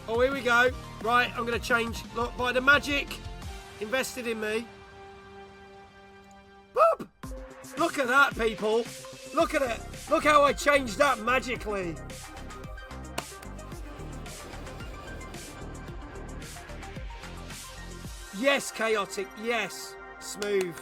Oh, here we go. Right, I'm going to change. Look, by the magic invested in me. Boop! Look at that, people. Look at it. Look how I changed that magically. Yes, chaotic. Yes, smooth.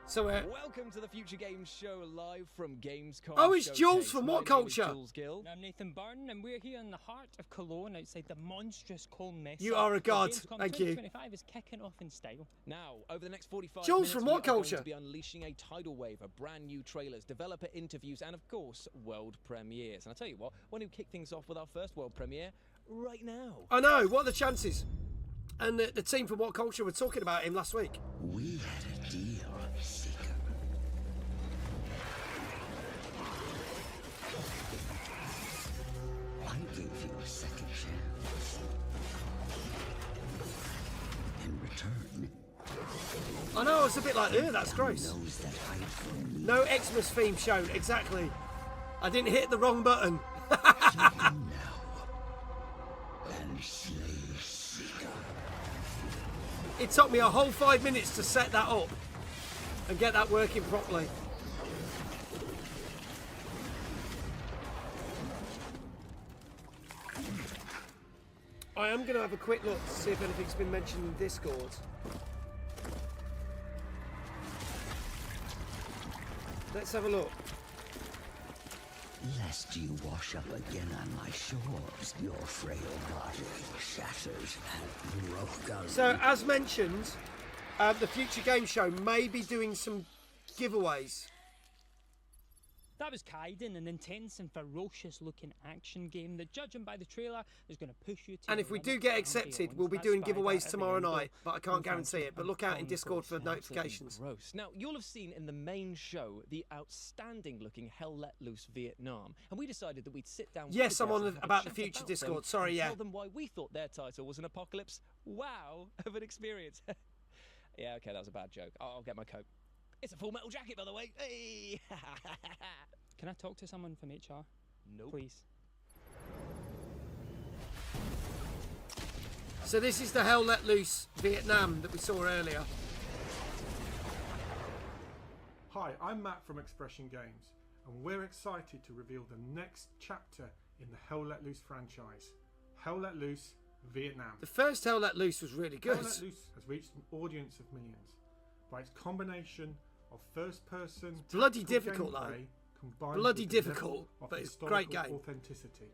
So welcome to the Future Games Show live from Gamescom. Oh, it's Jules from What Culture? I'm Nathan Byrne, and we're here in the heart of Cologne outside the monstrous Cologne mess. You are a god. Gamescom Thank you. 2025 is kicking off in style. Now, over the next 45 Jules minutes, from we What are going Culture? to be unleashing a tidal wave of brand new trailers, developer interviews, and of course, world premieres. And I'll tell you what, why don't we kick things off with our first world premiere right now? I know. What are the chances? And the team from What Culture were talking about him last week. We had a deal, Seeker. I gave you a second chance. In return, I know. It's a bit like, ew, that's gross. those that hide from me No Xmas theme shown. Exactly. I didn't hit the wrong button. now and slay Seeker. It took me a whole 5 minutes to set that up and get that working properly. I am going to have a quick look to see if anything's been mentioned in Discord. Let's have a look. Lest you wash up again on my shores, your frail body shatters and broken. So, as mentioned, the Future Game Show may be doing some giveaways. That was Kaiden, an intense and ferocious looking action game that, judging by the trailer, is going to push you to And your if we limits do get and accepted, beyond. we'll be That's doing by giveaways that tomorrow everything night, but I can't goes guarantee it. But look out in Discord for notifications. Gross. Now, you'll have seen in the main show the outstanding looking Hell Let Loose Vietnam, and we decided that we'd sit down with Yes, the I'm devs on and have a about the chat Future about Discord. them Sorry, and yeah. tell them why we thought their title was an apocalypse wow of an experience. Yeah, okay, that was a bad joke. I'll get my coat. It's a Full Metal Jacket, by the way. Hey! Can I talk to someone from HR? Nope. Please. So this is the Hell Let Loose Vietnam that we saw earlier. Hi, I'm Matt from Expression Games, and we're excited to reveal the next chapter in the Hell Let Loose franchise, Hell Let Loose Vietnam. The first Hell Let Loose was really good. Hell Let Loose has reached an audience of millions by its combination of first-person bloody tactical difficult, though. gameplay combined Bloody with the level difficult, of but it's a great historical game. authenticity.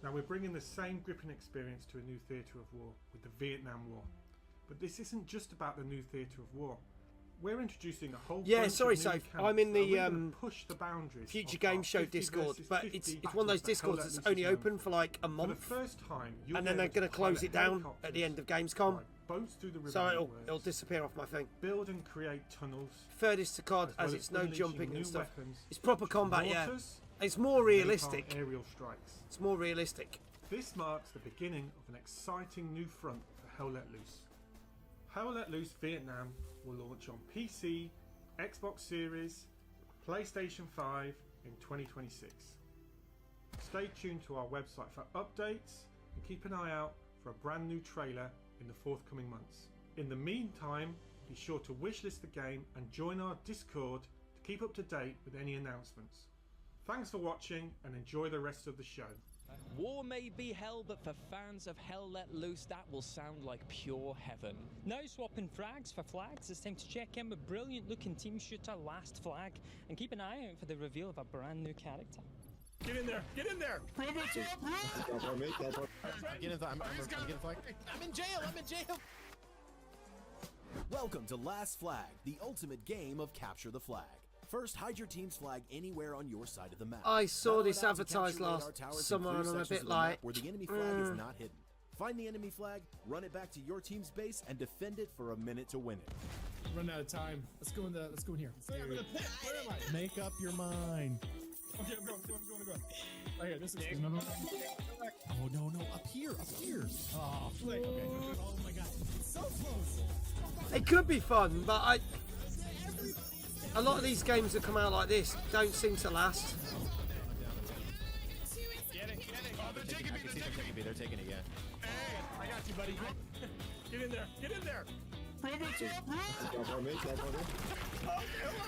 Now we're bringing the same gripping experience to a new theatre of war with the Vietnam War. But this isn't just about the new theatre of war. We're introducing a whole Yeah, bunch sorry, of new Soph. mechanics I'm in that are the, really gonna push the boundaries Future of our Game Show 50 Discord, versus but 50 it's one of those battles that Hell Discords Let that's Loose only is known open for like a For the month, first time, you'll and be then they're able going to close pilot it down helicopters, at the end of Gamescom. ride boats through the river So networks, it'll disappear off my thing. build and create tunnels, Furthest to COD, well as as it's no unleashing jumping new and stuff. weapons It's proper such as combat, yeah. mortars It's more and realistic. napalm aerial strikes. It's more realistic. This marks the beginning of an exciting new front for Hell Let Loose. Hell Let Loose Vietnam will launch on PC, Xbox Series, PlayStation 5 in 2026. Stay tuned to our website for updates and keep an eye out for a brand new trailer in the forthcoming months. In the meantime, be sure to wishlist the game and join our Discord to keep up to date with any announcements. Thanks for watching and enjoy the rest of the show. War may be hell, but for fans of Hell Let Loose, that will sound like pure heaven. Now swapping frags for flags, it's time to check in with brilliant looking team shooter Last Flag and keep an eye out for the reveal of a brand new character. Get in there! Get in there! Prove it to him! Get in there! I'm in jail! I'm in jail! Welcome to Last Flag, the ultimate game of capture the flag. First, hide your team's flag anywhere on your side of the map. I saw Battle this it out to advertised capture radar last towers summer and and clear I'm a sections bit of the map like, where the enemy flag is not hidden. Find the enemy flag, run it back to your team's base, and defend it for a minute to win it. Running out of time. Let's go in here. Where am I? Make up your mind. Okay, I'm going. Right here, this is another one. Oh no, up here. Oh, okay. Oh my god. It's so close. it could be fun, but a lot of these games that come out like this don't seem to last. Get it. Oh, they're taking me. Davey. They're taking it again. Hey, I got you, buddy. Get in there. Get in there.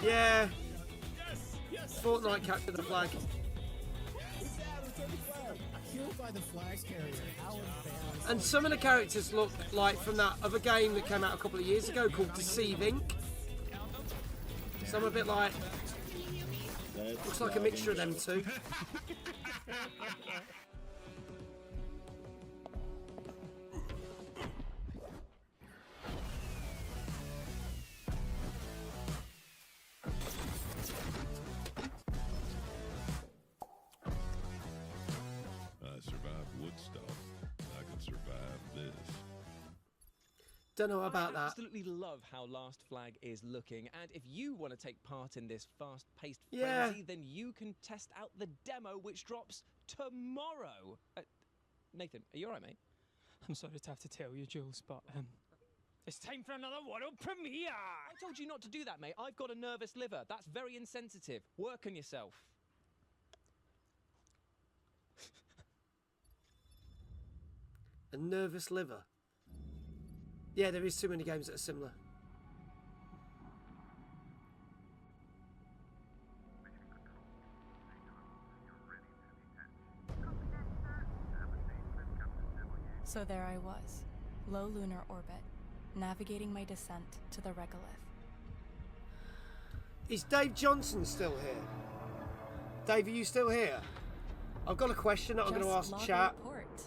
Yeah. Yes. Yes. Fortnite captured the flag. Killed by the flags carrier. How embarrassing. And some of the characters look like from that other game that came out a couple of years ago called Deceive Inc. Some a bit like... Looks like a mixture of them two. I survived Woodstock. I can survive this. Don't know about I that. absolutely love how Last Flag is looking, and if you want to take part in this fast-paced Yeah. frenzy, then you can test out the demo, which drops tomorrow. Nathan, are you alright, mate? I'm sorry to have to tell you, Jules, but it's time for another world premiere. I told you not to do that, mate. I've got a nervous liver. That's very insensitive. Work on yourself. A nervous liver. Yeah, there is too many games that are similar. So there I was, low lunar orbit, navigating my descent to the regolith. Is Dave Johnson still here? Dave, are you still here? I've got a question that I'm going to ask chat,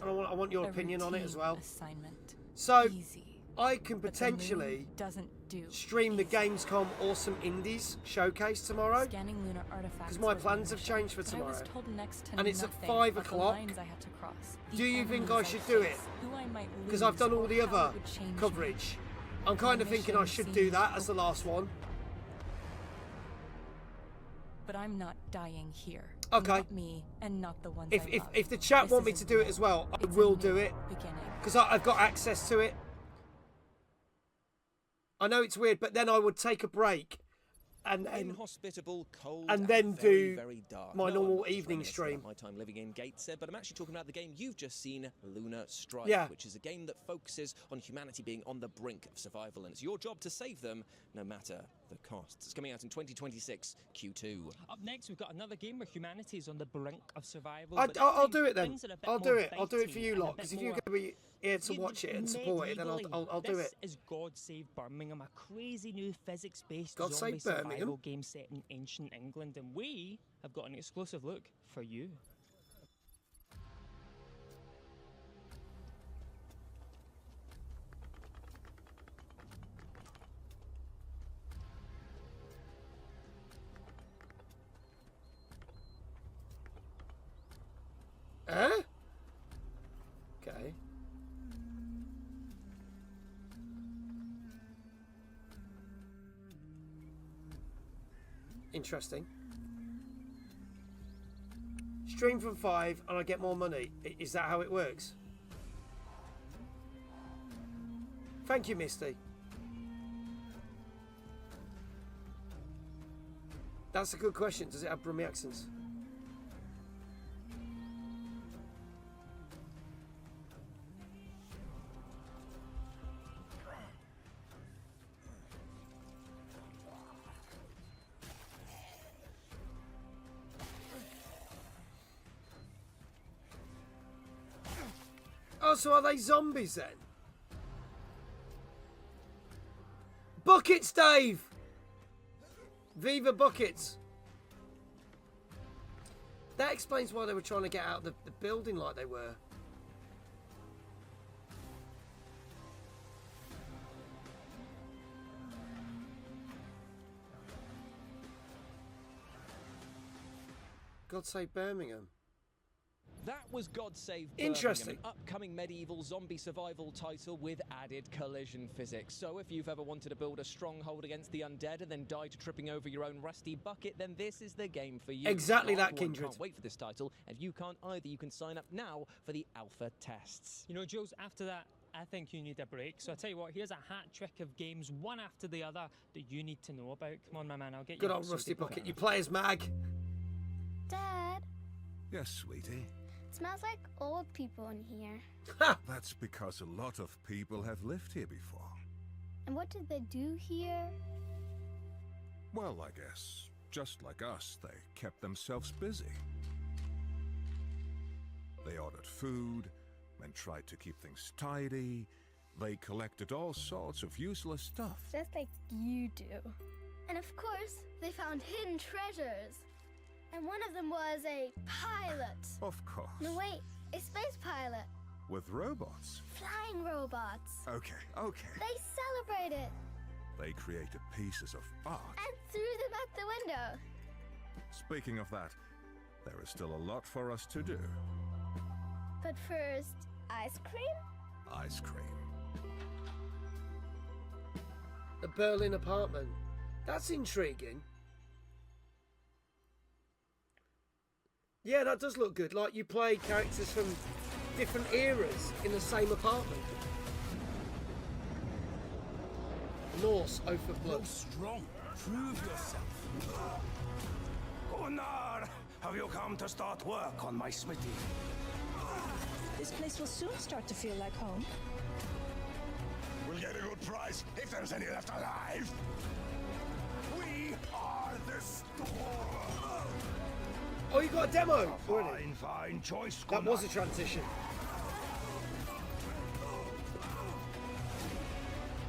and I want your opinion on it as well. Assignment. So, Easy. I can But the moon potentially doesn't do stream the easy. Gamescom Awesome Indies showcase tomorrow, Scanning lunar artifacts because my was plans have mission, changed for but I tomorrow. was told next to And it's at nothing 5 about the o'clock. lines I had to cross, the Do you think enemies I I'd should do it? face, who I might Because I've lose, done all or the how other it would change me. coverage. I'm kind of thinking I mission should do that seemed as the last one. But I'm not dying here. Okay. Not me, and not the ones I love. If the chat This want me is to a do it war. as well, I It's a will new do it. beginning. Because I've got access to it. I know it's weird, but then I would take a break and then Inhospitable, cold, and then very, do very dark. my No, I'm normal not just evening reminiscing stream. about my time living in Gateshead, but I'm actually talking about the game you've just seen, Lunar Strike, Yeah. which is a game that focuses on humanity being on the brink of survival, and it's your job to save them, no matter the costs. It's coming out in 2026 Q2. Up next, we've got another game where humanity is on the brink of survival. I'll but this I'll time, do it then. things are a bit I'll more do it. I'll do it for bitey you and a lot. bit Because if you're more- going to be here to You watch it and support it, then medievally. I'll do it. This is God Save Birmingham, a crazy new physics-based God zombie Save Birmingham? survival game set in ancient England, and we have got an exclusive look for you. Huh? Okay. Interesting. Stream from 5 and I get more money. Is that how it works? Thank you, Misty. That's a good question. Does it have Brummy accents? Oh, so are they zombies then? Buckets, Dave! Viva Buckets! That explains why they were trying to get out of the building like they were. God save Birmingham. That was God Save Birmingham, Interesting. an upcoming medieval zombie survival title with added collision physics. So if you've ever wanted to build a stronghold against the undead and then die to tripping over your own rusty bucket, then this is the game for you. Exactly Now, that, everyone Kindred. Can't wait for this title, and if you can't either, you can sign up now for the alpha tests. You know, Jules, after that, I think you need a break. So I tell you what, here's a hat trick of games, one after the other, that you need to know about. Come on, my man, I'll get Good you. old Rusty Bucket. You play as Mag. Dad, Yes, sweetie. smells like old people in here. That's because a lot of people have lived here before. And what did they do here? Well, I guess, just like us, they kept themselves busy. They ordered food and tried to keep things tidy. They collected all sorts of useless stuff. Just like you do. And of course, they found hidden treasures. And one of them was a pilot. Of course. No, wait, a space pilot. With robots. Flying robots. Okay. They celebrated. They created pieces of art. And threw them out the window. Speaking of that, there is still a lot for us to do. But first, ice cream? Ice cream. A Berlin apartment. That's intriguing. Yeah, that does look good. Like you play characters from different eras in the same apartment. Norse, Oath of Blood. Strong. Prove yourself. Gunnar, have you come to start work on my smithy? This place will soon start to feel like home. We'll get a good price if there's any left alive. We are the store. Oh, you got a demo already? Fine choice, That Gunnar. was a transition.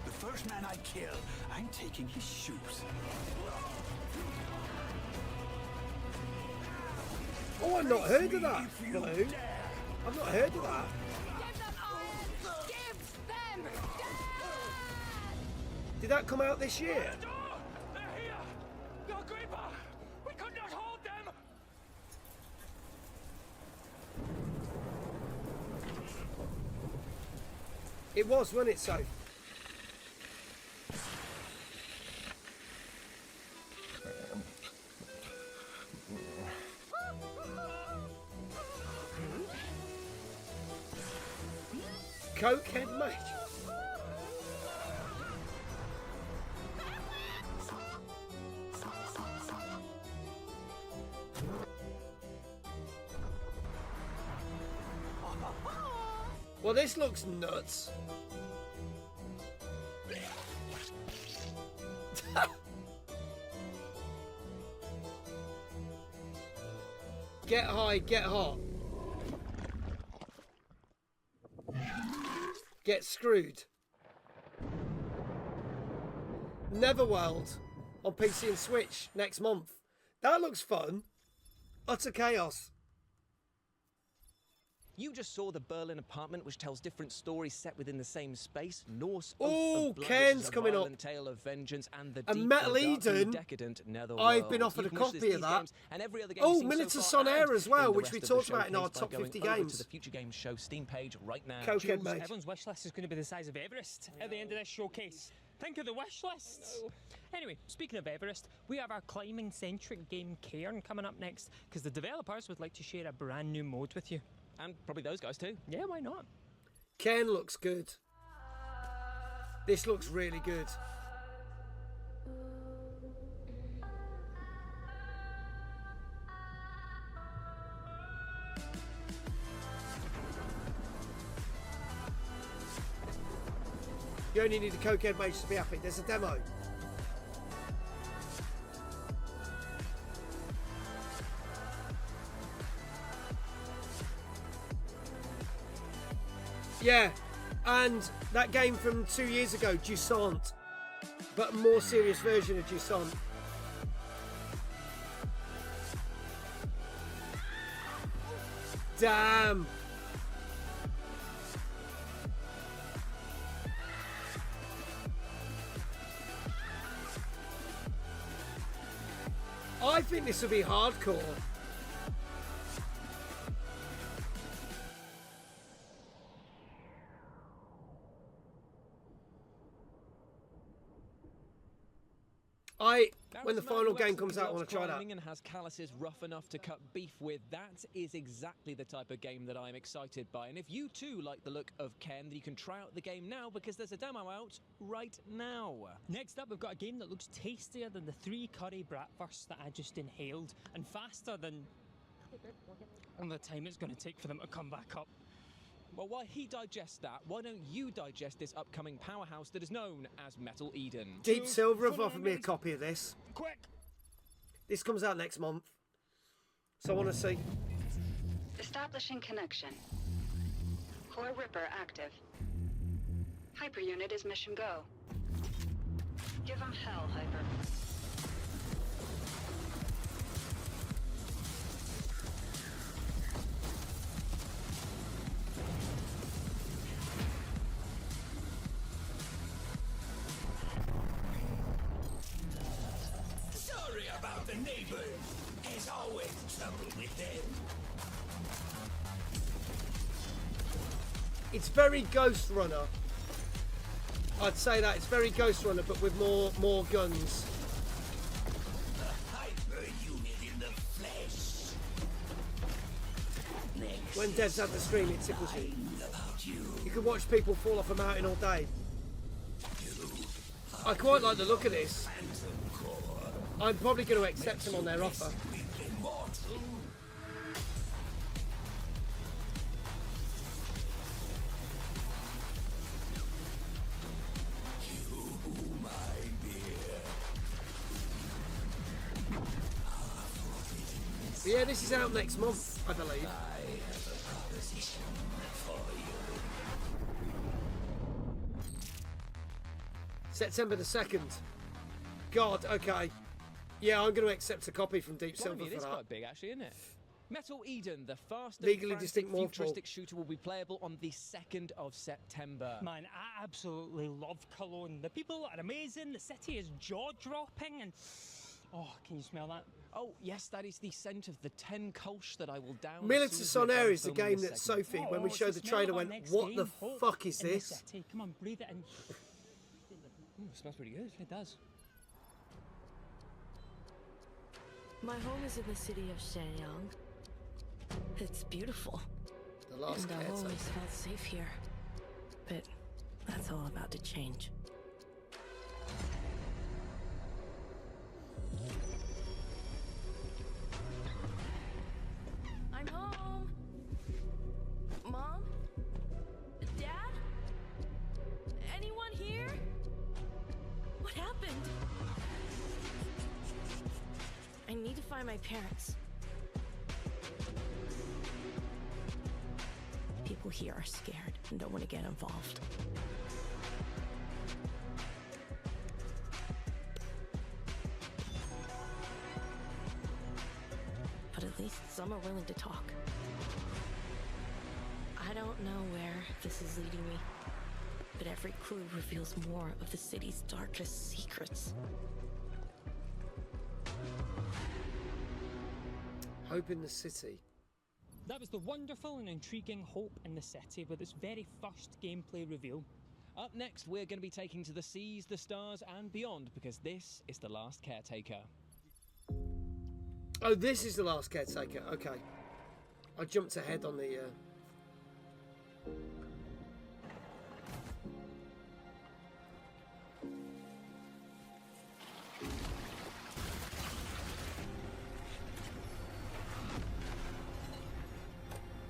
The first man I kill, I'm taking his shoes. Oh, I've not heard of that. Hello. I've not heard of that. Did that come out this year? They're here! Your Agrippa! We could not hold them! It was, wasn't it, so? Cokehead mate. Well, this looks nuts. Get high, get hot. Get screwed. Netherworld on PC and Switch next month. That looks fun. Utter chaos. You just saw the Berlin apartment, which tells different stories set within the same space. Norse. Oh, Oath of Blood, Ken's which is a coming up. violent tale of vengeance, and the And deep, Metal dark, and Eden, decadent Netherworld. I've been offered You a can watch copy these of that. games and every other game Oh, you've seen Minutes so of far, Son Air and as well, in the which we rest of the talked about in our showcase by top going 50 over games. to the Future Games Show Steam page right now. Cokehead Jules, mate. everyone's wish list is going to be the size of Everest at the end of this showcase. Think of the wish lists. Anyway, speaking of Everest, we have our climbing-centric game Cairn coming up next because the developers would like to share a brand new mode with you. And probably those guys too. Yeah, why not? Ken looks good. This looks really good. You only need a cokehead mage to be happy. There's a demo. Yeah, and that game from 2 years ago, Jusant, but a more serious version of Jusant. Damn. I think this will be hardcore. When the final game comes out, I want to try that. And has calluses rough enough to cut beef with. That is exactly the type of game that I'm excited by. And if you too like the look of Ken, then you can try out the game now because there's a demo out right now. Next up, we've got a game that looks tastier than the 3 curry bratwursts that I just inhaled and faster than and the time it's going to take for them to come back up. Well, while he digests that, why don't you digest this upcoming powerhouse that is known as Metal Eden? Deep Silver have offered me a copy of this. Quick! This comes out next month. So I want to see. Establishing connection. Core Ripper active. Hyper unit is mission go. Give him hell, Hyper. Sorry about the neighbors. There's always trouble with them. It's very Ghost Runner. I'd say that it's very Ghost Runner, but with more guns. A hyper unit in the flesh. When devs have the stream, it tickles you. You can watch people fall off a mountain all day. I quite like the look of this. I'm probably going to accept them on their offer. But yeah, this is out next month, I believe. September the 2nd. God, okay. Yeah, I'm going to accept a copy from Deep Silver Blimey, for it is that. quite big, actually, isn't it? Metal Eden, the fast Legally and distinct frantic morphball. futuristic shooter, will be playable on the 2nd of September. Man, I absolutely love Cologne. The people are amazing, the city is jaw-dropping, and... Oh, can you smell that? Oh, yes, that is the scent of the 10 Kolsch that I will down. Military Sonair is the game that Sophie, when we showed the trailer, went, what the fuck is this? Come on, breathe it in. It smells pretty good. It does. My home is in the city of Shenyang. It's beautiful. The last and I've always felt safe here. But that's all about to change. I'm home. Mom? Dad? Anyone here? What happened? I need to find my parents. People here are scared and don't want to get involved. But at least some are willing to talk. I don't know where this is leading me, but every clue reveals more of the city's darkest secrets. Hope in the City. That was the wonderful and intriguing Hope in the City with its very first gameplay reveal. Up next, we're going to be taking to the seas, the stars, and beyond, because this is The Last Caretaker. Oh, this is The Last Caretaker. Okay. I jumped ahead on the...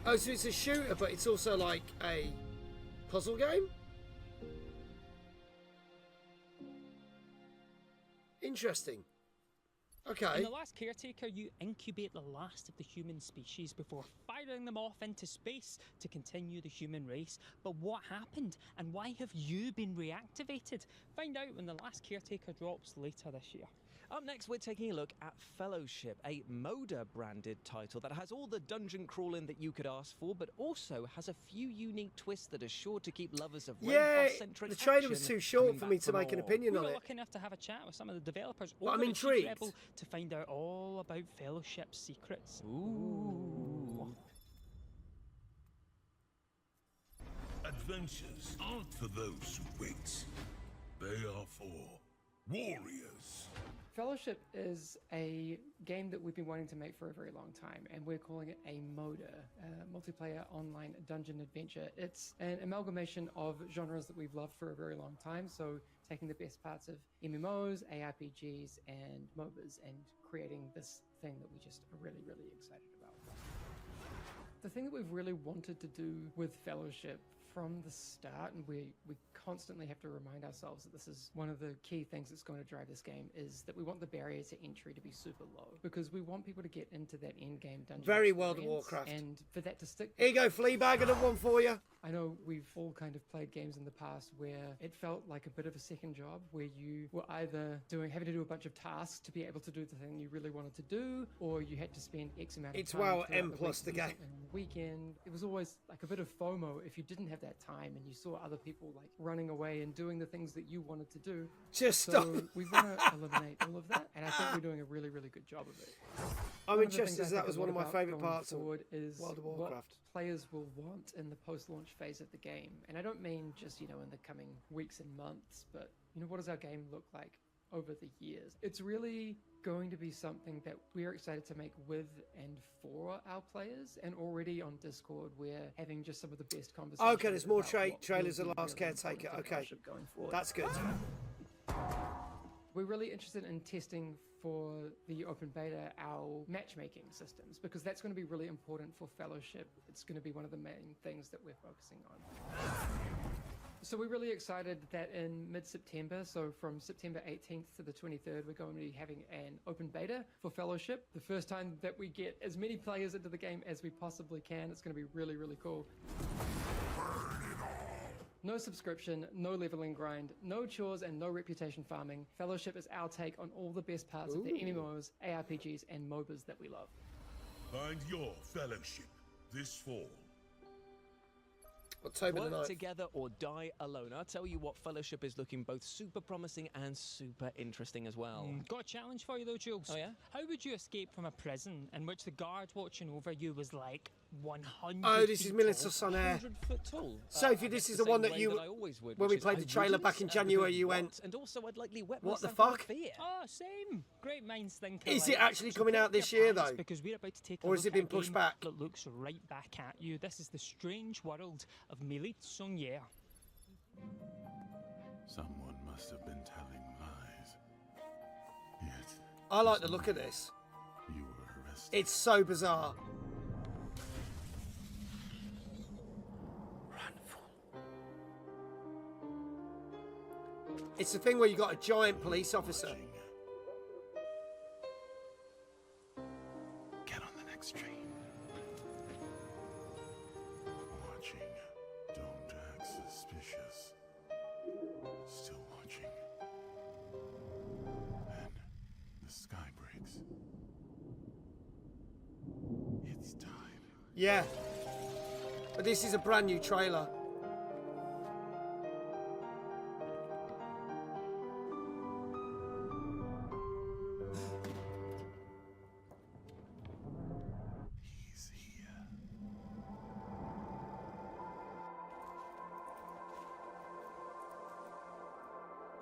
Oh, so it's a shooter, but it's also like a puzzle game? Interesting. Okay. In The Last Caretaker, you incubate the last of the human species before firing them off into space to continue the human race. But what happened, and why have you been reactivated? Find out when The Last Caretaker drops later this year. Up next, we're taking a look at Fellowship, a Moda-branded title that has all the dungeon crawling that you could ask for, but also has a few unique twists that are sure to keep lovers of robot-centric the trailer was action too short coming for me back to for make an more. opinion We on were it. lucky enough to have a chat with some of the developers But I'm over at intrigued. Rebel to find out all about Fellowship's secrets. Ooh. Adventures aren't for those who wait. They are for warriors. Fellowship is a game that we've been wanting to make for a very long time, and we're calling it a MODA, multiplayer online dungeon adventure. It's an amalgamation of genres that we've loved for a very long time, so taking the best parts of MMOs, ARPGs, and MOBAs, and creating this thing that we just are really, really excited about. The thing that we've really wanted to do with Fellowship from the start, and we constantly have to remind ourselves that this is one of the key things that's going to drive this game, is that we want the barrier to entry to be super low, because we want people to get into that end game dungeon. Very World of Warcraft. And for that to stick. Here you go, Fleabag, another one for you. I know we've all kind of played games in the past where it felt like a bit of a second job, where you were either having to do a bunch of tasks to be able to do the thing you really wanted to do, or you had to spend X amount of time. It's well M plus the the game. Weekend. It was always like a bit of FOMO if you didn't have that time and you saw other people like running away and doing the things that you wanted to do. Just so stop. We want to eliminate all of that, and I think we're doing a really, really good job of it. I'm One of the interested, things as I that think was a one lot of my about favourite going parts of forward is World of what Warcraft. players will want in the post-launch phase of the game, and I don't mean just in the coming weeks and months, but what does our game look like over the years? It's really going to be something that we're excited to make with and for our players, and already on Discord we're having just some of the best conversations. Okay, there's more about what trailers will of be Last really Caretaker. important for Okay, Fellowship going forward. that's good. We're really interested in testing for the open beta our matchmaking systems, because that's going to be really important for Fellowship. It's going to be one of the main things that we're focusing on. So we're really excited that in mid-September, so from September 18th to the 23rd, we're going to be having an open beta for Fellowship. The first time that we get as many players into the game as we possibly can. It's going to be really, really cool. No subscription, no leveling grind, no chores, and no reputation farming. Fellowship is our take on all the best parts of the MMOs, ARPGs, and MOBAs that we love. Find your Fellowship this fall. Work together or die alone. I'll tell you what, Fellowship is looking both super promising and super interesting as well. Got a challenge for you though, Jules. Oh yeah? How would you escape from a prison in which the guard watching over you was like 100 Oh, this is feet Militus tall? on air. 100 foot tall. Sophie, this is the one that you, when we played the trailer back in January, you went, and also I'd likely wet what the myself fuck? with fear. Oh, same. Great minds think Is alike. it actually So coming pick out this your year, pants, though? Because we're about to take a Or has look it been at a pushed game back? that looks right back at you. This is the strange world of Militus on air. Someone must have been telling lies. Yet, I like the look of this. you were arrested. It's so bizarre. It's the thing where you got a giant police officer. Get on the next train. Watching. Don't act suspicious. Still watching. Then the sky breaks. It's time. Yeah. But this is a brand new trailer. He's here.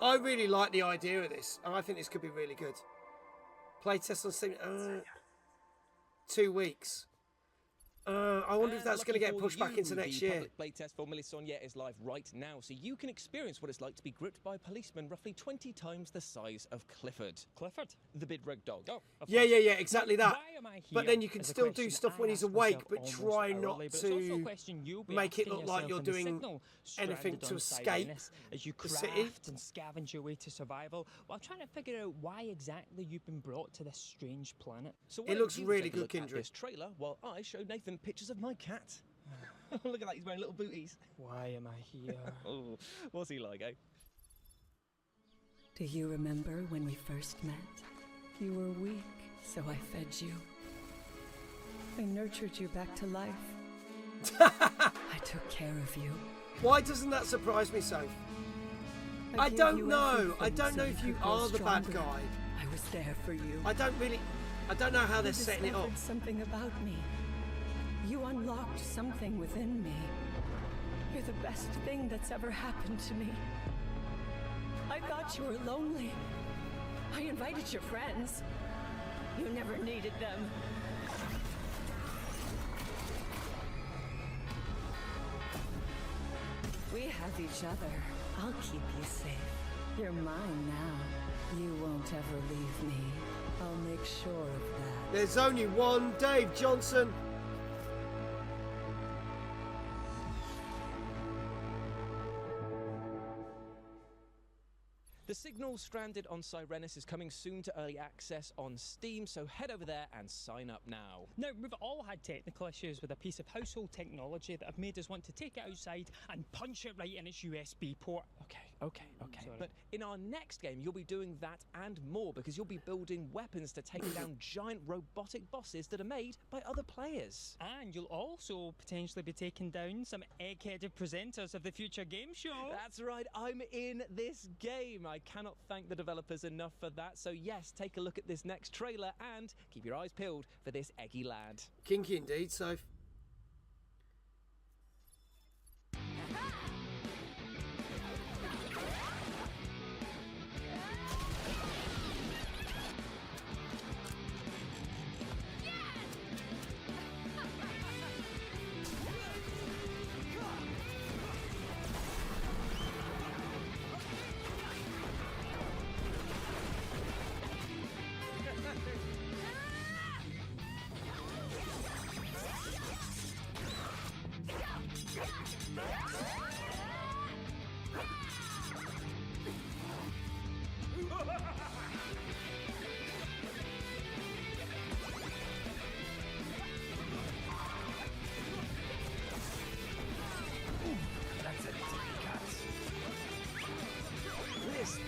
I really like the idea of this, and I think this could be really good. Playtest on Steam. 2 weeks. I wonder if that's going to get pushed back into next year. The public playtest for Milisonia is live right now, so you can experience what it's like to be gripped by policemen roughly 20 times the size of Clifford. Clifford? The big red dog. Oh, Yeah, exactly that. Why am I But here then you can is a still do question stuff when I he's ask awake, myself but almost try hourly, not but it's also a to question you'll be make it asking look like yourself you're in the doing Signal, anything stranded to on escape Cyrus, as you the craft city. and scavenge your way to survival, while trying to figure out why exactly you've been brought to this strange planet. So It why don't looks you really take a good, look at Kindred. this trailer while I show Nathan pictures of my cat. Look at that, he's wearing little booties. Why am I here? Oh, what's he like, eh? Do you remember when we first met? You were weak, so I fed you. I nurtured you back to life. I took care of you. Why doesn't that surprise me, Soph? I gave don't you know. I everything don't so know you if you could grow are the bad stronger. guy. I was there for you. I don't know how they're setting it up. You discovered something about me. You unlocked something within me. You're the best thing that's ever happened to me. I thought you were lonely. I invited your friends. You never needed them. We have each other. I'll keep you safe. You're mine now. You won't ever leave me. I'll make sure of that. There's only one Dave Johnson. The Signal Stranded on Sirenis is coming soon to early access on Steam, so head over there and sign up now. Now, we've all had technical issues with a piece of household technology that have made us want to take it outside and punch it right in its USB port. Okay. But in our next game, you'll be doing that and more, because you'll be building weapons to take down giant robotic bosses that are made by other players. And you'll also potentially be taking down some egg-headed presenters of the future game show. That's right, I'm in this game. I cannot thank the developers enough for that. So yes, take a look at this next trailer and keep your eyes peeled for this eggy lad. Kinky indeed, so...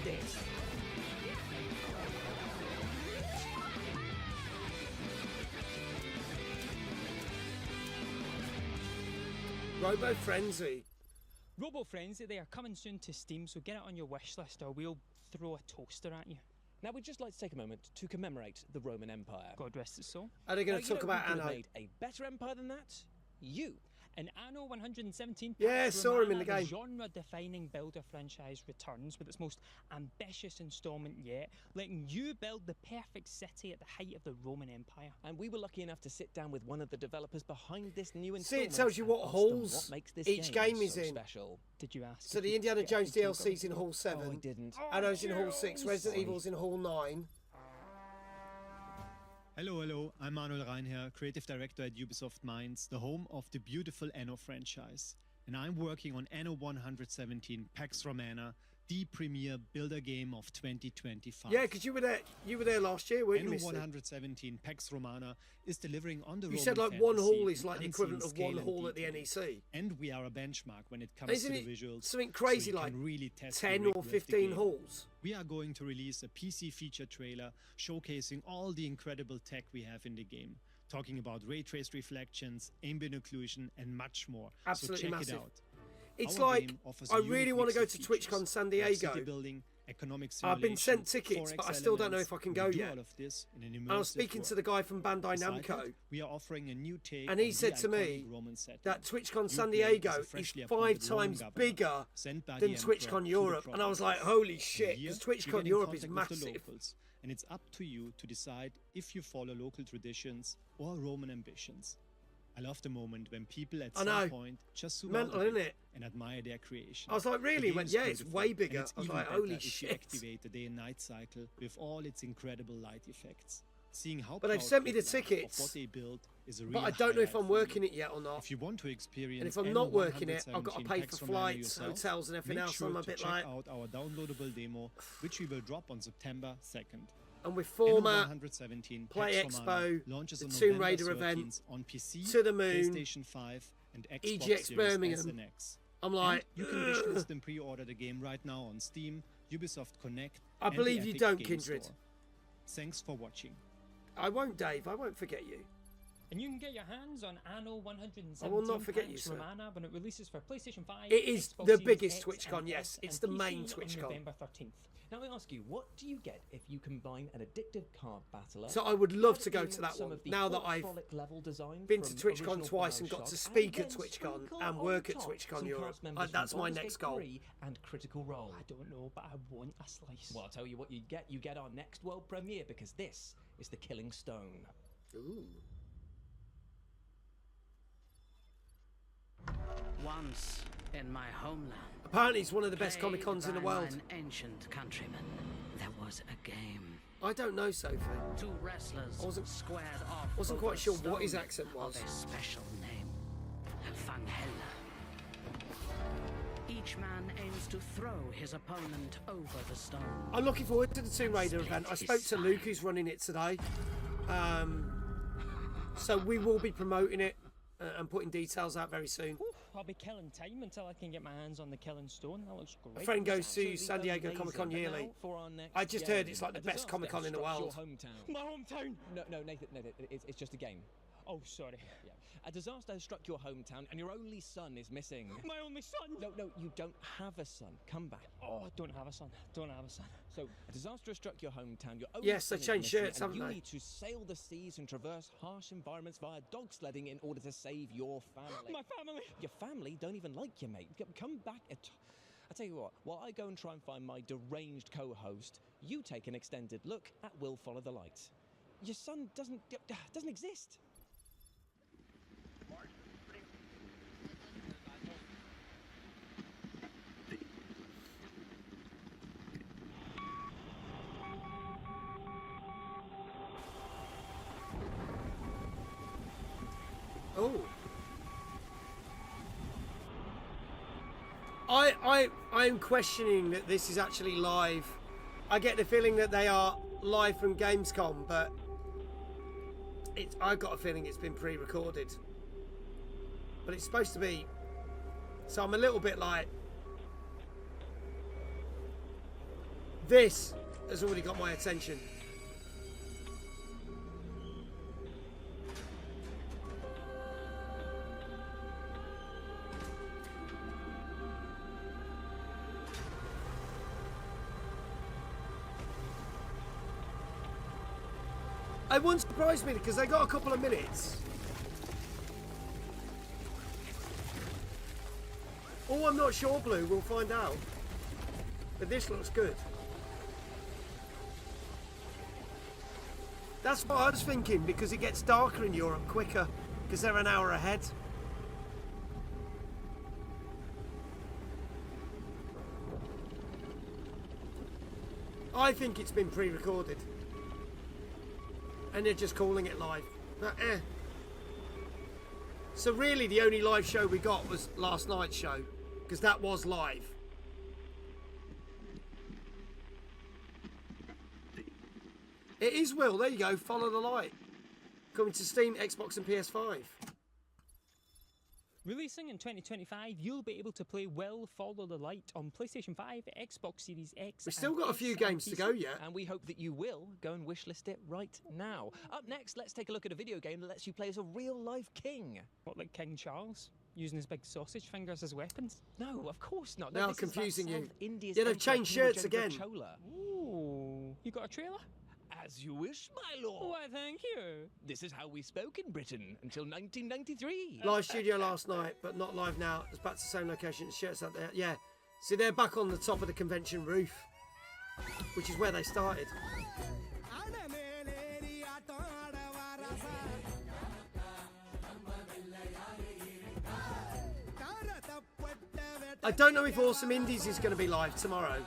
This. Robo Frenzy. Robo Frenzy, they are coming soon to Steam, so get it on your wish list or we'll throw a toaster at you. Now, we'd just like to take a moment to commemorate the Roman Empire. God rest its soul. Are they going to talk about Anno? Made a better empire than that? You. In Anno 117, yeah, saw him in the game. The genre-defining builder franchise returns with its most ambitious installment yet, letting you build the perfect city at the height of the Roman Empire. And we were lucky enough to sit down with one of the developers behind this new See, installment. it tells you what halls makes this each game is so in. Special. Did you ask? So the Indiana Jones DLC's in Hall 7. Oh, I didn't. Anno's in Hall 6. Resident Evil's in Hall 9. Hello, I'm Manuel Reinherr, Creative Director at Ubisoft Mainz, the home of the beautiful Anno franchise. And I'm working on Anno 117 Pax Romana, the premier builder game of 2025. Yeah, because you were there last year, weren't you, Anno Mister? 117 Pax Romana is delivering on the You Roman said like fantasy one hall is with like the unseen equivalent of scale one and hall at the detail. NEC. And we are a benchmark when it comes Isn't to it the visuals. something crazy so you like can really test 10 the or rigor of the 15 game. halls? We are going to release a PC feature trailer showcasing all the incredible tech we have in the game. Talking about ray trace reflections, ambient occlusion, and much more. Absolutely so check massive. it out. It's Our like, game offers I a really unique want to go mix to of TwitchCon features. San We have Diego. city building, economic I've been sent simulation, tickets, but 4X I still don't know elements. if I can We go do yet. all of this in an And I was immersive speaking to world. the guy from Bandai Beside Namco, that, we are offering a new take and he on said the to me iconic Roman setting. that TwitchCon Your San play is a Diego is freshly 5 appointed Roman times governor bigger sent by than the emperor to TwitchCon the Europe. And I was like, province. holy shit, Here, because you TwitchCon get in Europe is contact with the massive. locals, and it's up to you to decide if you follow local traditions or Roman ambitions. I love the moment when people at I some know. point just zoom Mental, out a isn't bit it? and admire their creation. I was like, really? The He went, game yeah, is it's beautiful, way and bigger. it's I was even like, better holy if you shit. activate the day and night cycle with all its incredible light effects. Seeing how But they've proud sent me the people are of tickets. what they built is a real But I don't know if highlight I'm for working me. it yet or not. If you want to experience And if I'm Anno not working it, I've got to 117 pay Pax for Romana flights, yourself, hotels and everything make else. sure I'm a to bit check like... out our downloadable demo, which we will drop on September 2nd. And with Anno format, 117 Play Pax Romana Expo, launches the on Tomb November Raider 13th event, on PC, To the Moon, PlayStation 5, and Xbox EGX Series S Birmingham. and X. I'm like, and you can wishlist and pre-order the game right now on Steam, Ubisoft Connect, I and the believe you Epic don't, Game Kindred. Store. Thanks for watching. I won't, Dave. I won't forget you. And you can get your hands on Anno 117 I will not forget you, Pax sir. Romana when it releases for PlayStation 5. It is Xbox the Series biggest X TwitchCon, and yes. S, It's and the main PC on TwitchCon. November 13th. Now I ask you, what do you get if you combine an addictive card battler? So I would love add to go in to that some one, of the now that full I've frolic level design been to from TwitchCon original twice and got Bioshock, to speak and at then TwitchCon sprinkle and on work at top TwitchCon some Europe. cast members That's from my Baldur's next Gate goal. 3 and Critical Role. I don't know, but I want a slice. Well, I'll tell you what you get. You get our next world premiere, because this is The Killing Stone. Ooh. Once in my homeland. Apparently it's one of the best played Comic-Cons in the by world. An ancient countryman. There was a game. I don't know, Sophie. Two wrestlers squared off. Wasn't over quite sure what his stone accent was. Of a special name, Fangella. Each Each man aims to throw his opponent over the stone. I'm looking forward to the Tomb Raider event. I spoke to Luke, who's running it today. So we will be promoting it and putting details out very soon. Ooh, I'll be killing time until I can get my hands on the killing stone. That looks great. A friend goes to San Diego Comic-Con yearly. I just heard it's like the best Comic-Con in the world. My hometown. No, Nathan, it's just a game. Oh, sorry. Yeah. A disaster has struck your hometown and your only son is missing. My only son? No, you don't have a son. Come back. Oh, I don't have a son. Don't have a son. So, a disaster has struck your hometown. Your only yes, son they changed is missing, shirts, and haven't you they? need to sail the seas and traverse harsh environments via dog sledding in order to save your family. My family? Your family don't even like you, mate. Come back. I tell you what, while I go and try and find my deranged co-host, you take an extended look at Will Follow the Light. Your son doesn't exist. Oh. I'm questioning that this is actually live. I get the feeling that they are live from Gamescom, but I've got a feeling it's been pre-recorded. But it's supposed to be. So I'm a little bit like, this has already got my attention. It wouldn't surprise me because they got a couple of minutes. Oh, I'm not sure, Blue. We'll find out. But this looks good. That's what I was thinking, because it gets darker in Europe quicker because they're an hour ahead. I think it's been pre-recorded. And they're just calling it live. But, So really the only live show we got was last night's show, because that was live. It is, Will. There you go. Follow the Light. Coming to Steam, Xbox and PS5. Releasing in 2025, you'll be able to play Will Follow the Light on PlayStation 5, Xbox Series X. We've still got a few games to go yet. And we hope that you will go and wishlist it right now. Up next, let's take a look at a video game that lets you play as a real-life king. What, like King Charles? Using his big sausage fingers as weapons? No, of course not. Now this confusing is you. South India's Yeah, they've changed shirts again. Ooh. You got a trailer? As you wish, my lord. Why, thank you. This is how we spoke in Britain until 1993. Live studio last night, but not live now. It's back to the same location. Shirts out there. Yeah. See, they're back on the top of the convention roof, which is where they started. I don't know if Awesome Indies is going to be live tomorrow.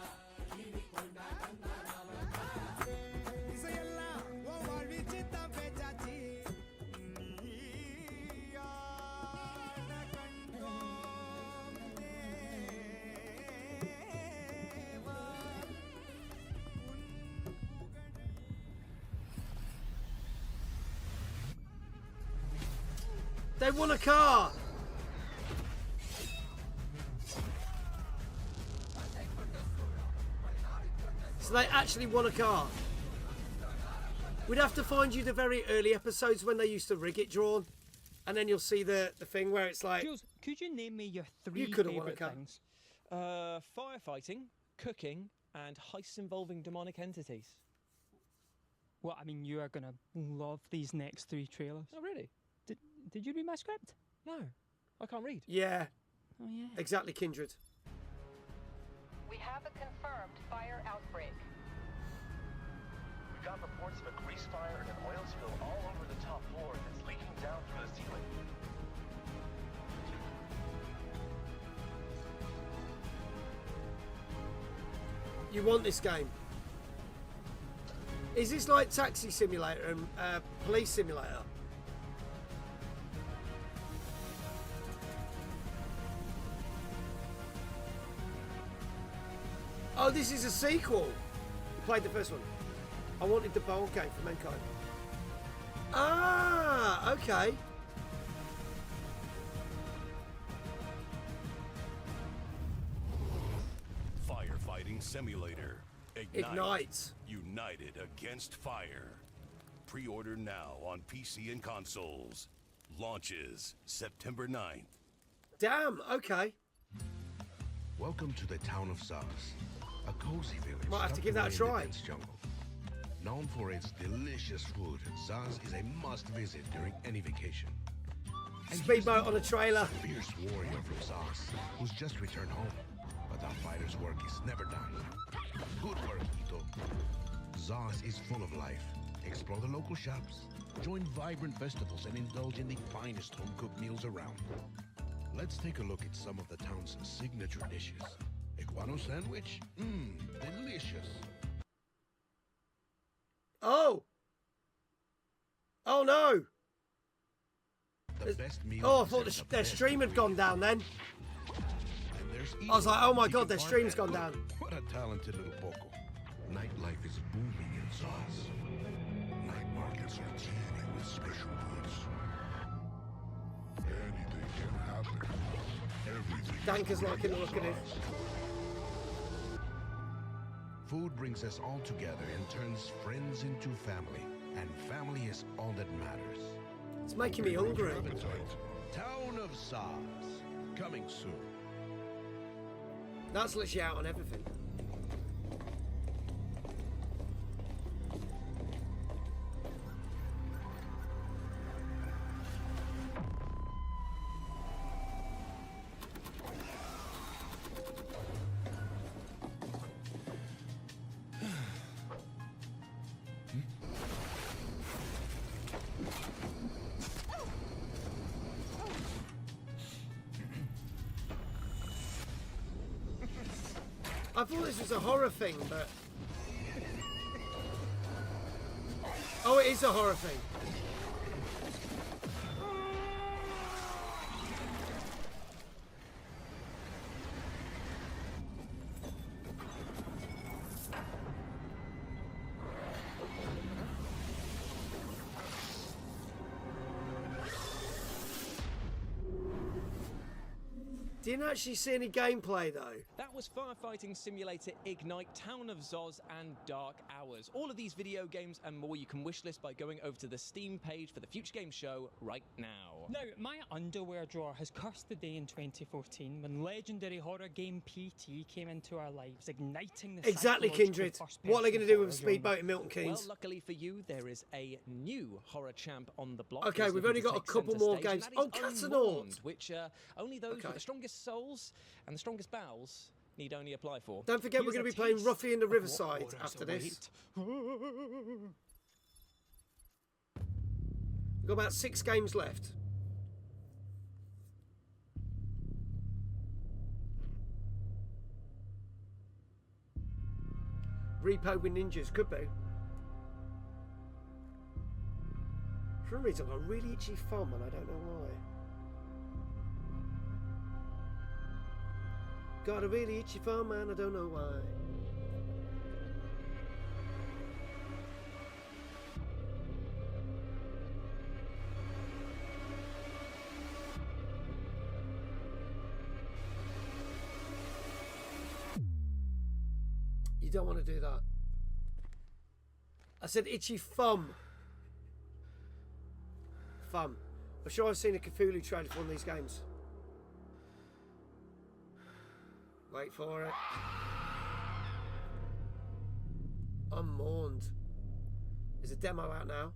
They won a car! So they actually won a car. We'd have to find you the very early episodes when they used to rig it drawn. And then you'll see the thing where it's like... Jules, could you name me your three You could have won a favourite car. things? Firefighting, cooking, and heists involving demonic entities. Well, I mean, you are going to love these next three trailers. Oh, really? Did you read my script? No, I can't read. Yeah. Oh, yeah. Exactly, Kindred. We have a confirmed fire outbreak. We got reports of a grease fire and an oil spill all over the top floor that's leaking down through the ceiling. You want this game? Is this like Taxi Simulator and Police Simulator? Oh, this is a sequel. You played the first one. I wanted the bold game for Mankind. Ah, okay. Firefighting simulator. Ignite. United against fire. Pre-order now on PC and consoles. Launches September 9th. Damn, okay. Welcome to the town of Zaz, a cozy village. Might have to give that a tucked away in try. the dense jungle. Known for its delicious food, Zaz is a must-visit during any vacation. And Speedboat on a trailer. A fierce warrior from Zaz, who's just returned home. But our fighter's work is never done. Good work, Ito. Zaz is full of life. Explore the local shops, join vibrant festivals, and indulge in the finest home-cooked meals around. Let's take a look at some of the town's signature dishes. Iguano sandwich? Delicious. Oh! Oh no! The best meal Oh, I thought presents the their best stream had gone down then. And there's I was like, oh my Ito. god, their stream's gone down. What a talented little Poco. Nightlife is booming in Zaz. Night markets are teeming with special goods. Anything can happen. Everything. Danker's liking the look of it. Food brings us all together and turns friends into family. And family is all that matters. It's making me hungry. Town of Zaz. Coming soon. That's literally out on everything. I thought this was a horror thing, but... Oh, it is a horror thing. Didn't actually see any gameplay though. That was Firefighting Simulator Ignite, Town of Zoz, and Dark Hours. All of these video games and more you can wishlist by going over to the Steam page for the Future Game Show right now. Now, my underwear drawer has cursed the day in 2014 when legendary horror game PT came into our lives, igniting the Exactly, Kindred. What are they going to do with a speedboat in Milton Keynes? Well, luckily for you, there is a new horror champ on the block. Okay, we've only got a couple more games. Oh, Catanort! Which only those with the strongest souls and the strongest bowels need only apply for. Don't forget, we're going to be playing Ruffy in the Riverside after this. We've got about 6 games left. Repo with ninjas, could be. For some reason, I've got really itchy thumb and I don't know why. Got a really itchy thumb and I don't know why. You don't want to do that. I said itchy thumb. Thumb. I'm sure I've seen a Cthulhu trailer for one of these games. Wait for it. Unmourned. Is a demo out now?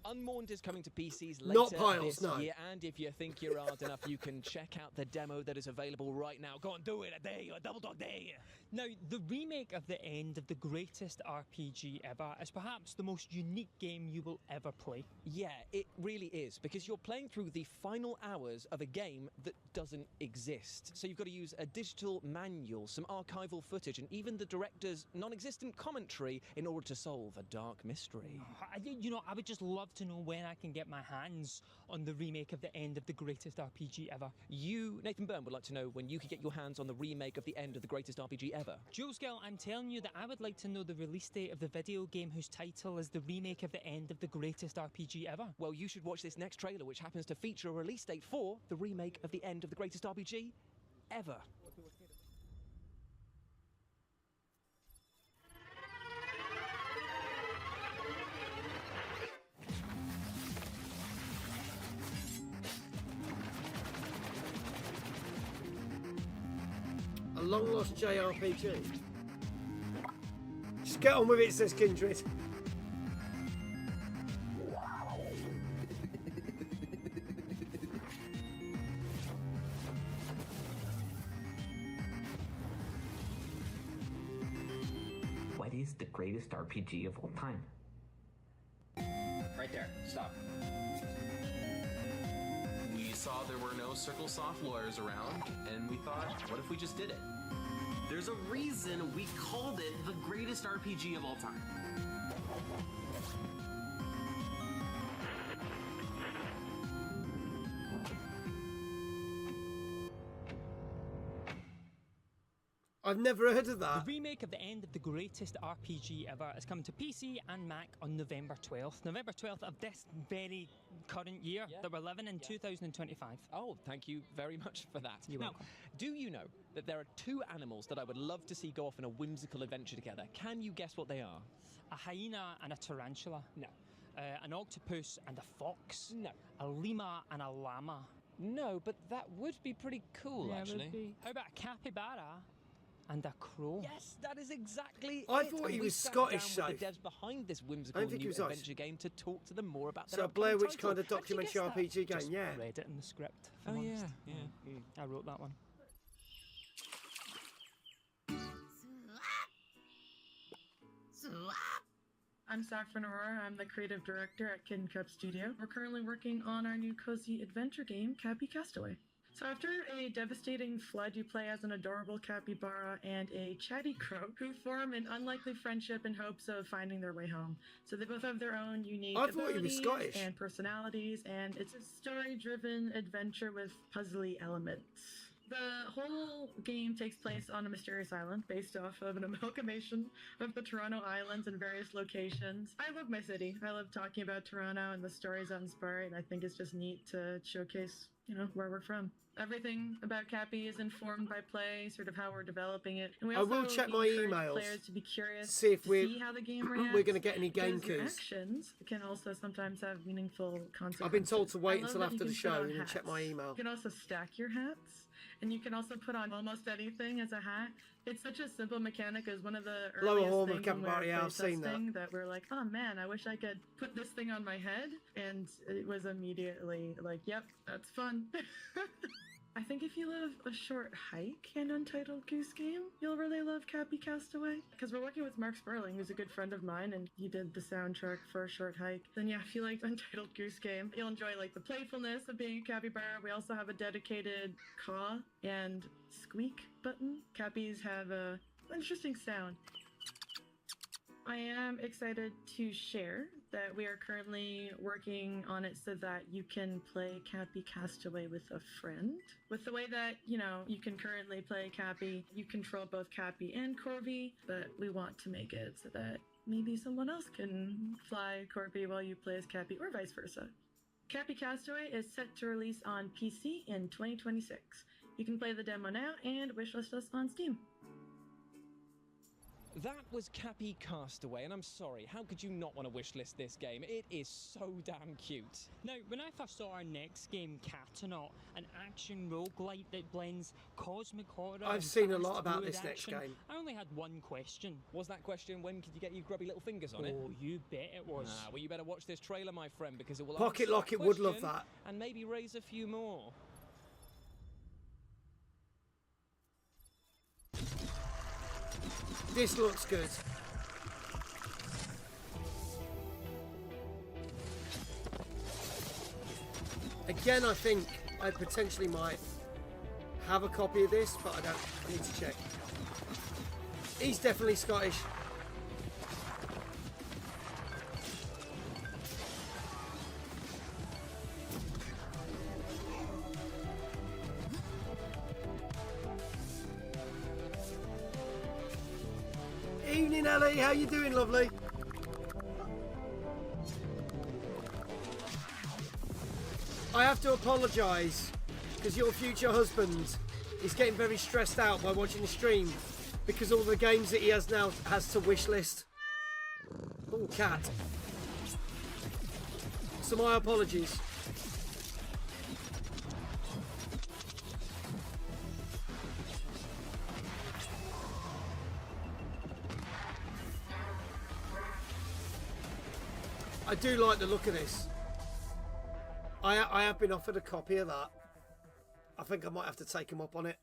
Unmourned is coming to PCs Not later Piles, this no. year, and if you think you're hard enough, you can check out the demo that is available right now. Go on, do it a day, a double dog day. Now, the remake of the end of the greatest RPG ever is perhaps the most unique game you will ever play. Yeah, it really is, because you're playing through the final hours of a game that doesn't exist. So you've got to use a digital manual, some archival footage, and even the director's non-existent commentary in order to solve a dark mystery. You know, I would just love to know when I can get my hands on the remake of the end of the greatest RPG ever. You, Nathan Byrne, would like to know when you could get your hands on the remake of the end of the greatest RPG ever. Jules Gill, I'm telling you that I would like to know the release date of the video game whose title is the remake of the end of the greatest RPG ever. Well, you should watch this next trailer, which happens to feature a release date for the remake of the end of the greatest RPG ever. A long-lost JRPG. Just get on with it, says Kindred. What is the greatest RPG of all time? Right there. Stop. We saw there were no Circle Soft lawyers around, and we thought, what if we just did it? There's a reason we called it the greatest RPG of all time. I've never heard of that. The remake of the end of the greatest RPG ever is coming to PC and Mac on November 12th. November 12th of this very current year that we're living in, 2025. Oh, thank you very much for that. You're now, welcome. do you know that there are two animals that I would love to see go off on a whimsical adventure together? Can you guess what they are? A hyena and a tarantula. No. An octopus and a fox. No. A llama and a llama. No, but that would be pretty cool, Yeah, it actually. would be. How about a capybara and a crow? Yes, that is exactly I it. thought And he we was sat Scottish, down with the Safe. devs behind this I whimsical don't think he new was Irish. adventure game to talk to them more about So their a Blair upcoming Witch title. kind of How did you documentary guess that? RPG game, Just yeah. read it in the script. if Oh, I'm yeah, honest. yeah. I wrote that one. I'm Saffron Aurora. I'm the creative director at Kid Cup Studio. We're currently working on our new cozy adventure game, Cappy Castaway. So after a devastating flood, you play as an adorable capybara and a chatty crow who form an unlikely friendship in hopes of finding their way home. So they both have their own unique I thought he was abilities Scottish. and personalities, and it's a story-driven adventure with puzzly elements. The whole game takes place on a mysterious island based off of an amalgamation of the Toronto Islands and various locations. I love my city. I love talking about Toronto and the stories that inspire it, and I think it's just neat to showcase, where we're from. Everything about Cappy is informed by play, sort of how we're developing it. And we I also will check my encourage emails players to be curious, see if to we're see how the game reacts. we're going to get any game because your coups. actions can also sometimes have meaningful consequences. I've been told to I wait love until that after you the can show put on and then check my hats. email. You can also stack your hats, and you can also put on almost anything as a hat. It's such a simple mechanic. It was one of the Lower earliest Hall of things when we Capybara, were yeah, I've seen that. playtesting that we're like, oh man, I wish I could put this thing on my head, and it was immediately like, yep, that's fun. I think if you love a short hike and Untitled Goose Game, you'll really love Cappy Castaway. Because we're working with Mark Sperling, who's a good friend of mine, and he did the soundtrack for A Short Hike. Then yeah, if you like Untitled Goose Game, you'll enjoy the playfulness of being a capybara. We also have a dedicated caw and squeak button. Cappies have a interesting sound. I am excited to share that we are currently working on it so that you can play Cappy Castaway with a friend. With the way that, you can currently play Cappy, you control both Cappy and Corby, but we want to make it so that maybe someone else can fly Corby while you play as Cappy, or vice versa. Cappy Castaway is set to release on PC in 2026. You can play the demo now and wishlist us on Steam. That was Cappy Castaway, and I'm sorry, how could you not want to wishlist this game? It is so damn cute. Now, when I first saw our next game, Catanaut, an action roguelite that blends cosmic horror I've and seen a lot fast, about fluid this next action, game. I only had one question. Was that question, when could you get your grubby little fingers on it? Oh, you bet it was. Well, you better watch this trailer, my friend, because it will Pocket answer Locket that would love question that. And maybe raise a few more. This looks good. Again, I think I potentially might have a copy of this, but I don't. I need to check. He's definitely Scottish. evening, Ellie. How you doing, lovely? I have to apologise because your future husband is getting very stressed out by watching the stream because all the games that he has now has to wish list. Oh, cat. So my apologies. I do like the look of this. I have been offered a copy of that. I think I might have to take him up on it.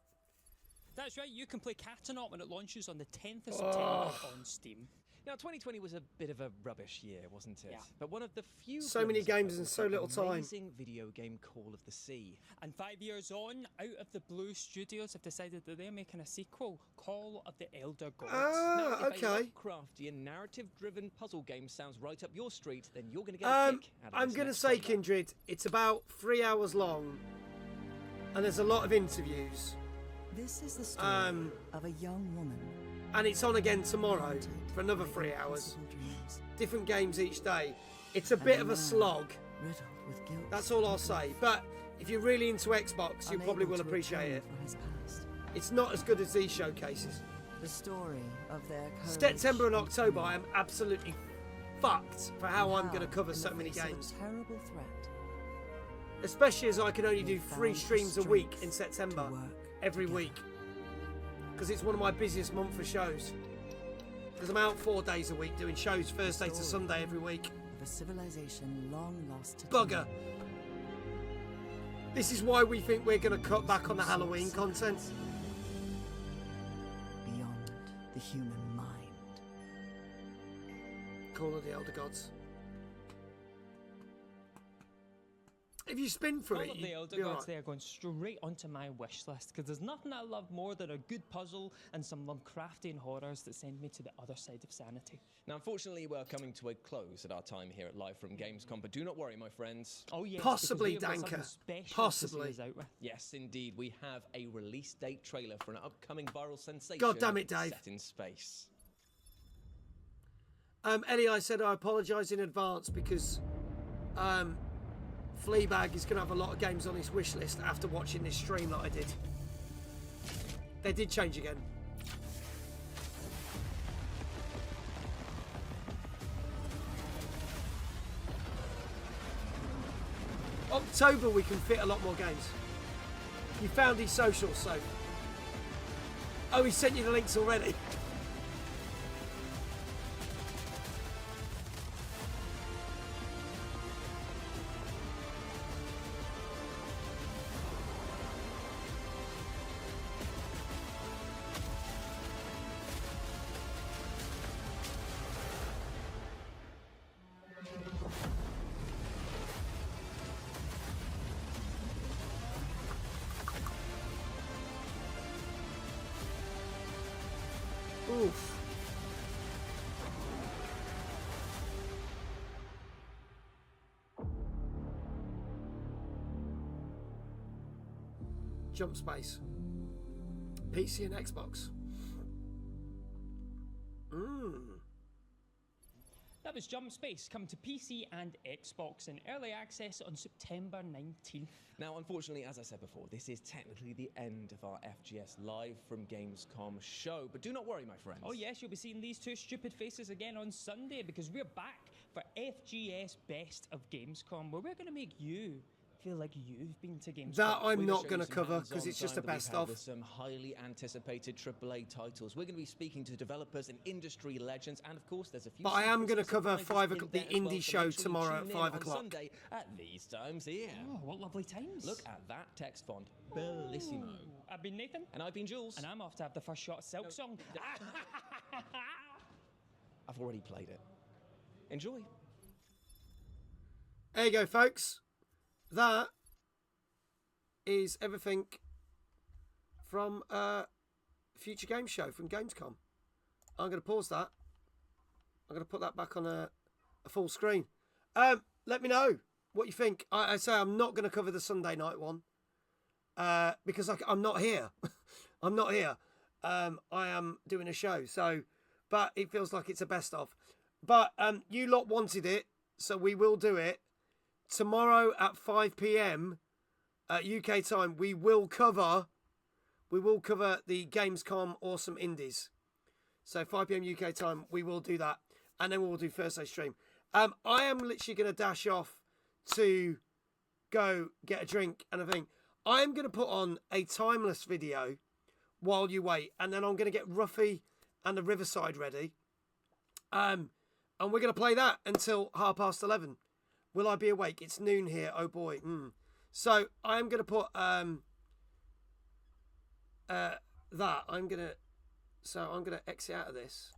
That's right, you can play Catanot when it launches on the 10th of September on Steam. Now, 2020 was a bit of a rubbish year, wasn't it? Yeah. But one of the few So many glimmers of games hope in was so the little time. amazing video game Call of the Sea. And 5 years on, Out of the Blue Studios have decided that they're making a sequel, Call of the Elder Gods. Now, if a okay. Lovecraftian, narrative-driven puzzle game sounds right up your street, then you're going to get a kick out of I'm this going to next say, trailer. Kindred, it's about 3 hours long, and there's a lot of interviews. This is the story of a young woman. And it's on again tomorrow for another 3 hours. Different games each day. It's a bit of a slog. That's all I'll say. But if you're really into Xbox, you probably will appreciate it. It's not as good as these showcases. The story of their courage. September and October, I am absolutely fucked for how I'm going to cover so many games. Terrible threat. Especially as I can only do 3 streams a week in September, every week. Because it's one of my busiest months for shows. Because I'm out 4 days a week doing shows Thursday to Sunday every week. Of a civilization long lost to Bugger. This is why we think we're going to cut back on the Halloween content. Beyond the human mind. Call of the Elder Gods. If you spin through All it, of the Elder Gods, they are going straight onto my wish list because there's nothing I love more than a good puzzle and some Lovecraftian horrors that send me to the other side of sanity. Now, unfortunately, we're coming to a close at our time here at Live from Gamescom, but do not worry, my friends. Oh, yes. Possibly, because we have got Danker. something special Possibly. to see us out with. Yes, indeed, we have a release date trailer for an upcoming viral sensation. God damn it, Dave. Set in space. Ellie, I said I apologise in advance because Fleabag is going to have a lot of games on his wish list after watching this stream that I did. They did change again. October we can fit a lot more games. You found his socials, so. Oh, he sent you the links already. Oof. Jump Space. PC and Xbox. That was Jump Space, come to PC and Xbox in early access on September 19th. Now, unfortunately, as I said before, this is technically the end of our FGS Live from Gamescom show. But do not worry, my friends. Oh yes, you'll be seeing these two stupid faces again on Sunday because we're back for FGS Best of Gamescom, where we're going to make you feel like you've been to Gamescom. That I'm We're not show going you to some cover because hands-on it's just a time that we've best had of. with some highly anticipated AAA titles. We're going to be speaking to developers and industry legends, and of course, there's a few. But I am going to secret cover surprises 5 in o'clock, there the as well, indie so show make sure you tomorrow tune at in 5 on o'clock. Sunday at these times here. Oh, what lovely times. Look at that text font. Bellissimo. I've been Nathan. And I've been Jules. And I'm off to have the first shot at Silk Song. I've already played it. Enjoy. There you go, folks. That is everything from Future Game Show from Gamescom. I'm going to pause that. I'm going to put that back on a full screen. Let me know what you think. I say I'm not going to cover the Sunday night one because I'm not here. I'm not here. I am doing a show. So but it feels like it's a best of. But you lot wanted it, so we will do it. Tomorrow at 5 p.m. UK time, we will cover the Gamescom Awesome Indies. So 5 p.m. UK time, we will do that. And then we'll do Thursday stream. I am literally going to dash off to go get a drink and a thing. I'm going to put on a timeless video while you wait. And then I'm going to get Ruffy and the Riverside ready. And we're going to play that until 11:30. Will I be awake? It's noon here. Oh boy. So I'm going to put that. I'm going to exit out of this.